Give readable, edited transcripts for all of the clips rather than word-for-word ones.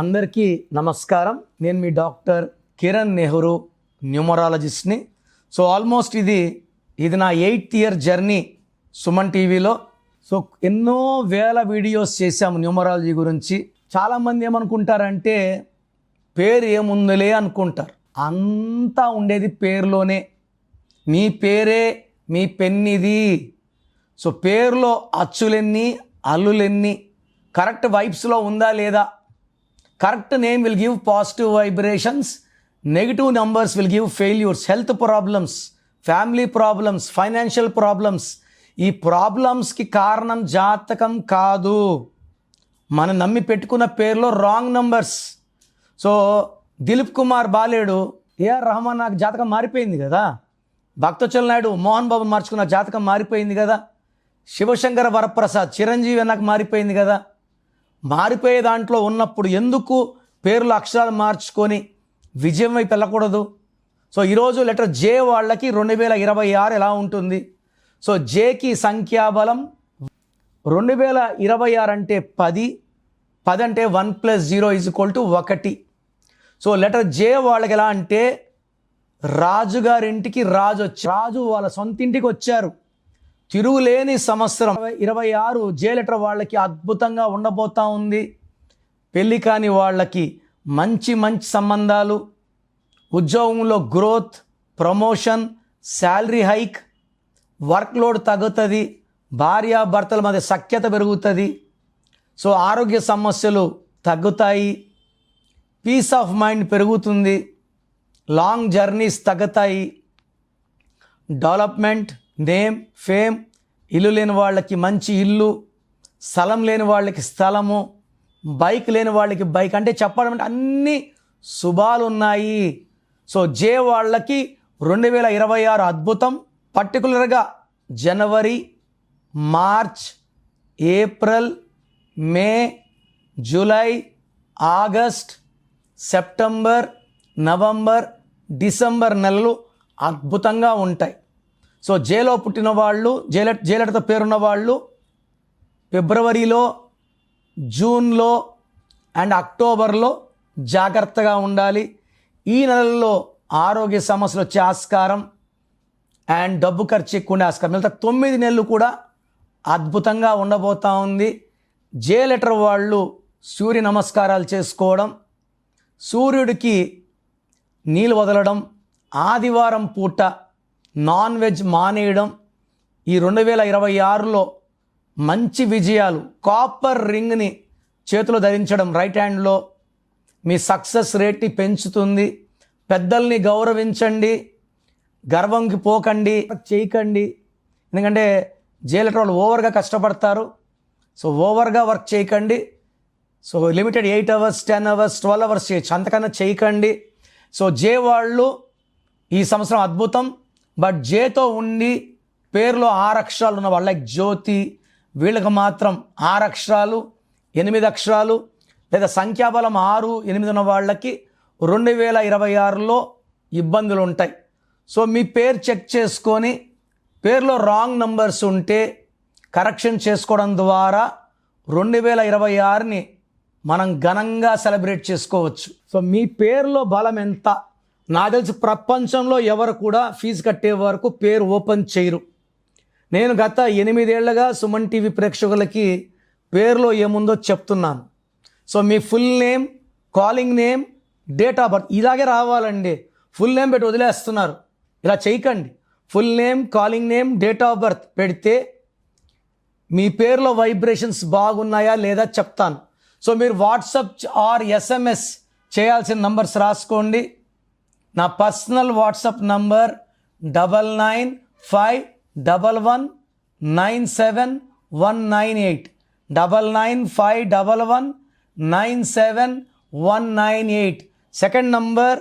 అందరికీ నమస్కారం. నేను మీ డాక్టర్ కిరణ్ నెహ్రూ, న్యూమరాలజిస్ట్ని. సో ఆల్మోస్ట్ ఇది నా 8th ఇయర్ జర్నీ సుమన్ టీవీలో. సో ఎన్నో వేల వీడియోస్ చేశాము న్యూమరాలజీ గురించి. చాలామంది ఏమనుకుంటారంటే పేరు ఏముందిలే అనుకుంటారు. అంతా ఉండేది పేరులోనే. మీ పేరే మీ పెన్నిది. సో పేరులో అచ్చులెన్ని, అల్లులెన్ని, కరెక్ట్ వైబ్స్లో ఉందా లేదా, correct name will give positive vibrations, negative numbers will give failures, health problems, family problems, financial problems. ఈ ప్రాబ్లమ్స్కి కారణం జాతకం కాదు, మనం నమ్మి పెట్టుకున్న పేరులో wrong numbers. So Dilip Kumar బాలేడు, ఏఆర్ రెహమాన్ నాకు జాతకం మారిపోయింది కదా, భక్తచల్ నాయుడు మోహన్ బాబు మార్చుకున్న జాతకం మారిపోయింది కదా, శివశంకర వరప్రసాద్ చిరంజీవి నాకు మారిపోయింది కదా. మారిపోయే దాంట్లో ఉన్నప్పుడు ఎందుకు పేర్లు అక్షరాలు మార్చుకొని విజయం వైపు వెళ్ళకూడదు? సో ఈరోజు లెటర్ జే వాళ్ళకి 2026 ఎలా ఉంటుంది? సో జేకి సంఖ్యాబలం 2026 అంటే 10 అంటే 1 + 0 = 1. సో లెటర్ జే వాళ్ళకి ఎలా అంటే రాజుగారింటికి రాజు వాళ్ళ సొంత ఇంటికి వచ్చారు. తిరుగులేని సంవత్సరం 26 జే లెటర్ వాళ్ళకి అద్భుతంగా ఉండబోతూ ఉంది. పెళ్ళి కాని వాళ్ళకి మంచి సంబంధాలు, ఉద్యోగంలో growth, promotion, salary hike, work load తగ్గుతుంది, భార్యాభర్తల మధ్య సఖ్యత పెరుగుతుంది. సో ఆరోగ్య సమస్యలు తగ్గుతాయి, పీస్ ఆఫ్ మైండ్ పెరుగుతుంది, లాంగ్ జర్నీస్ తగ్గుతాయి, డెవలప్మెంట్, నేమ్, ఫేమ్, ఇల్లు లేని వాళ్ళకి మంచి ఇల్లు, స్థలం లేని వాళ్ళకి స్థలము, బైక్ లేని వాళ్ళకి బైక్, అంటే చెప్పడం అంటే అన్ని శుభాలు ఉన్నాయి. సో జే వాళ్ళకి 2026 అద్భుతం. పర్టికులర్గా జనవరి, March, April, May, July, August, September, November, December నెలలు అద్భుతంగా ఉంటాయి. సో జేలో పుట్టిన వాళ్ళు, జేలెటర్తో పేరున్న వాళ్ళు ఫిబ్రవరిలో, జూన్లో అండ్ అక్టోబర్లో జాగ్రత్తగా ఉండాలి. ఈ నెలల్లో ఆరోగ్య సమస్యలు వచ్చే ఆస్కారం అండ్ డబ్బు ఖర్చు ఎక్కువ ఉండే ఆస్కారం. మిగతా 9 నెలలు కూడా అద్భుతంగా ఉండబోతూ ఉంది. జే లెటర్ వాళ్ళు సూర్య నమస్కారాలు చేసుకోవడం, సూర్యుడికి నీళ్ళు వదలడం, ఆదివారం పూట నాన్ వెజ్ మానేయడం, ఈ 2026లో మంచి విజయాలు. కాపర్ రింగ్ని చేతిలో ధరించడం రైట్ హ్యాండ్లో మీ సక్సెస్ రేట్ని పెంచుతుంది. పెద్దల్ని గౌరవించండి, గర్వంకి పోకండి, చేయకండి. ఎందుకంటే జే లెటర్ వాళ్ళు ఓవర్గా కష్టపడతారు. సో ఓవర్గా వర్క్ చేయకండి. So limited 8 hours, 10 hours, 12 hours చేయొచ్చు, అంతకన్నా చేయకండి. సో జే వాళ్ళు ఈ సంవత్సరం అద్భుతం. బట్ జేతో ఉండి పేరులో 6 అక్షరాలు ఉన్న వాళ్ళ జ్యోతి, వీళ్ళకి మాత్రం 6 అక్షరాలు, 8 అక్షరాలు లేదా సంఖ్యాబలం 6, 8 ఉన్న వాళ్ళకి 2026లో ఇబ్బందులు ఉంటాయి. సో మీ పేరు చెక్ చేసుకొని పేరులో రాంగ్ నంబర్స్ ఉంటే కరెక్షన్ చేసుకోవడం ద్వారా 2026ని మనం ఘనంగా సెలబ్రేట్ చేసుకోవచ్చు. సో మీ పేరులో బలం ఎంత? నాకు తెలిసి ప్రపంచంలో ఎవరు కూడా ఫీజు కట్టే వరకు పేరు ఓపెన్ చేయరు. నేను గత 8 ఏళ్లుగా సుమన్ టీవీ ప్రేక్షకులకి పేరులో ఏముందో చెప్తున్నాను. So me full name, calling name, date of birth ఇలాగే రావాలండి. ఫుల్ నేమ్ పెట్టి వదిలేస్తున్నారు, ఇలా చేయకండి. Full name, calling name, date of birth పెడితే మీ పేరులో వైబ్రేషన్స్ బాగున్నాయా లేదా చెప్తాను. సో మీరు వాట్సాప్ ఆర్ SMS చేయాల్సిన నంబర్స్ రాసుకోండి. నా personal WhatsApp number 9951197198, 9951197198. Second number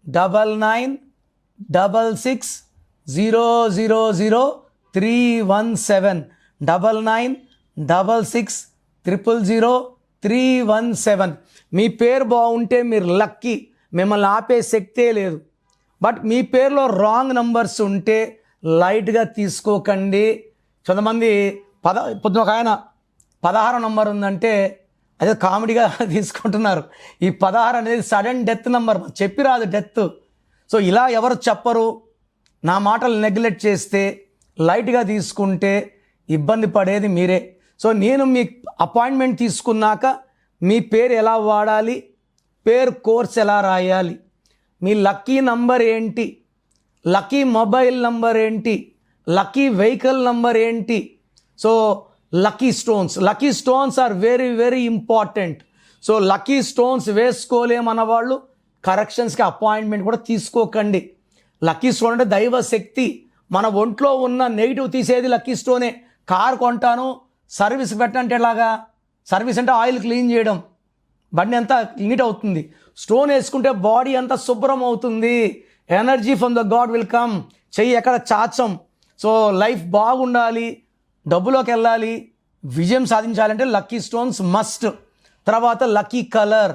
9966000317, 9966000317. మీ పేరు బాగుంటే మీరు లక్కీ, మిమ్మల్ని ఆపే శక్తే లేదు. బట్ మీ పేరులో రాంగ్ నంబర్స్ ఉంటే లైట్గా తీసుకోకండి. కొంతమంది పొద్దున ఒక ఆయన 16 నంబర్ ఉందంటే అదే కామెడీగా తీసుకుంటున్నారు. ఈ 16 అనేది సడన్ డెత్ నెంబర్, చెప్పి రాదు డెత్. సో ఇలా ఎవరు చెప్పరు. నా మాటలు నెగ్లెక్ట్ చేస్తే, లైట్గా తీసుకుంటే ఇబ్బంది పడేది మీరే. సో నేను మీ అపాయింట్మెంట్ తీసుకున్నాక మీ పేరు ఎలా వాడాలి, పేరు కోర్స్ ఎలా రాయాలి, మీ లక్కీ నంబర్ ఏంటి, లక్కీ మొబైల్ నంబర్ ఏంటి, లక్కీ వెహికల్ నంబర్ ఏంటి. So lucky stones are very very important. So lucky stones వేసుకోలేమన్న వాళ్ళు కరెక్షన్స్కి అపాయింట్మెంట్ కూడా తీసుకోకండి. లక్కీ స్టోన్ అంటే దైవ శక్తి. మన ఒంట్లో ఉన్న నెగిటివ్ తీసేది లక్కీ స్టోనే. కార్ కొంటాను, సర్వీస్ పెట్టంటే ఎలాగా? సర్వీస్ అంటే ఆయిల్ క్లీన్ చేయడం, బండి అంతా నీట్ అవుతుంది. స్టోన్ వేసుకుంటే బాడీ అంతా శుభ్రం అవుతుంది. Energy from the God will come. చెయ్యి ఎక్కడ చాచం. సో లైఫ్ బాగుండాలి, డబ్బులోకి వెళ్ళాలి, విజయం సాధించాలంటే లక్కీ స్టోన్స్ మస్ట్. తర్వాత లక్కీ కలర్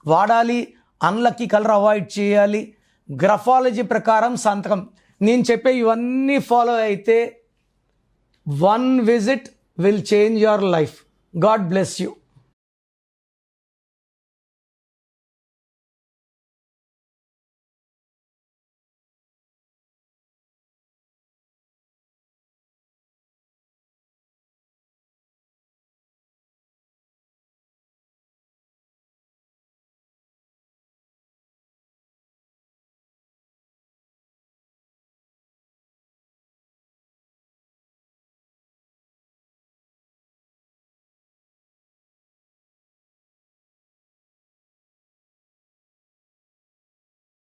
వాడాలి, అన్లక్కీ కలర్ అవాయిడ్ చేయాలి. గ్రఫాలజీ ప్రకారం సంతకం. నేను చెప్పే ఇవన్నీ ఫాలో అయితే 1 visit will change your life. God bless you.